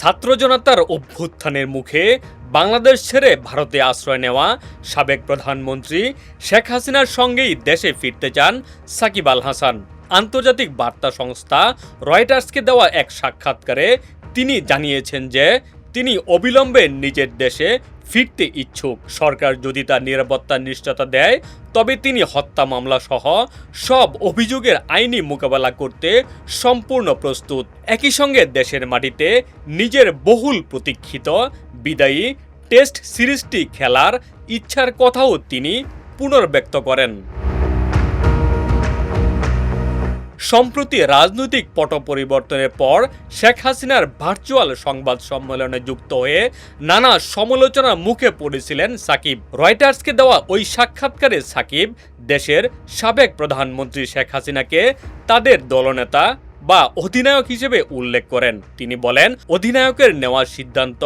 ছাত্র জনতার অভ্যুত্থানের মুখে বাংলাদেশ ছেড়ে ভারতে আশ্রয় নেওয়া সাবেক প্রধানমন্ত্রী শেখ হাসিনার সঙ্গেই দেশে ফিরতে চান সাকিব আল হাসান। আন্তর্জাতিক বার্তা সংস্থা রয়টার্সকে দেওয়া এক সাক্ষাৎকারে তিনি জানিয়েছেন যে তিনি অবিলম্বে নিজের দেশে ফিরতে ইচ্ছুক। সরকার যদি তার নিরাপত্তার নিশ্চয়তা দেয় তবে তিনি হত্যা মামলা সহ সব অভিযোগের আইনি মোকাবেলা করতে সম্পূর্ণ প্রস্তুত। একই সঙ্গে দেশের মাটিতে নিজের বহুল প্রতীক্ষিত বিদায়ী টেস্ট সিরিজটি খেলার ইচ্ছার কথাও তিনি পুনর্ব্যক্ত করেন। সম্প্রতি রাজনৈতিক পট পরিবর্তনের পর শেখ হাসিনার ভার্চুয়াল সংবাদ সম্মেলনে যুক্ত হয়ে নানা সমালোচনার মুখে পড়েছিলেন সাকিব। রয়টার্সকে দেওয়া ওই সাক্ষাৎকারে সাকিব দেশের সাবেক প্রধানমন্ত্রী শেখ হাসিনাকে তাদের দলনেতা বা অধিনায়ক হিসেবে উল্লেখ করেন। তিনি বলেন, অধিনায়কের নেওয়া সিদ্ধান্ত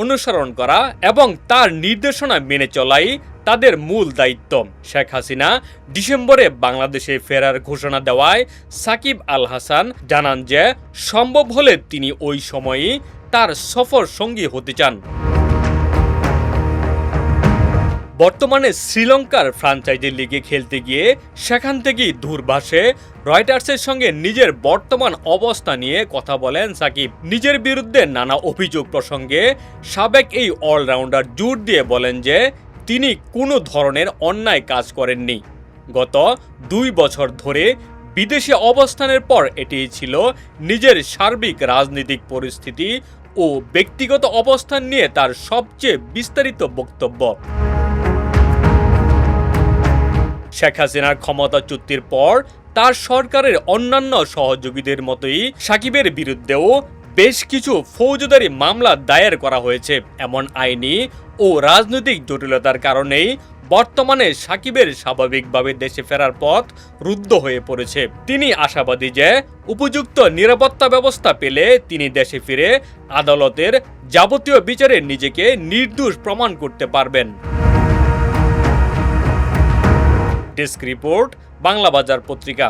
অনুসরণ করা এবং তার নির্দেশনা মেনে চলাই তাদের মূল দায়িত্ব। শেখ হাসিনা ডিসেম্বরে বাংলাদেশে ফেরার ঘোষণা দেওয়ায় সাকিব আল হাসান জানান যে সম্ভব হলে তিনি ওই সময়ই তার সফর সঙ্গী হতে চান। বর্তমানে শ্রীলঙ্কার ফ্র্যাঞ্চাইজি লিগে খেলতে গিয়ে সেখান থেকেই দূরভাষে রয়টার্সের সঙ্গে নিজের বর্তমান অবস্থা নিয়ে কথা বলেন সাকিব। নিজের বিরুদ্ধে নানা অভিযোগ প্রসঙ্গে সাবেক এই অলরাউন্ডার জোর দিয়ে বলেন যে তিনি কোনো ধরনের অন্যায় কাজ করেননি। গত 2 বছর ধরে বিদেশে অবস্থানের পর এটি ছিল নিজের সার্বিক রাজনৈতিক পরিস্থিতি ও ব্যক্তিগত অবস্থান নিয়ে তার সবচেয়ে বিস্তারিত বক্তব্য। শেখ হাসিনার ক্ষমতাচ্যুতির পর তার সরকারের অন্যান্য সহযোগীদের মতোই সাকিবের বিরুদ্ধেও বেশ কিছু ফৌজদারি মামলা দায়ের করা হয়েছে। এমন আইনি ও রাজনৈতিক জটিলতার কারণেই বর্তমানে সাকিবের স্বাভাবিকভাবে দেশে ফেরার পথ রুদ্ধ হয়ে পড়েছে। তিনি আশাবাদী যে উপযুক্ত নিরাপত্তা ব্যবস্থা পেলে তিনি দেশে ফিরে আদালতের যাবতীয় বিচারে নিজেকে নির্দোষ প্রমাণ করতে পারবেন। ডেস্ক রিপোর্ট, বাংলা বাজার পত্রিকা।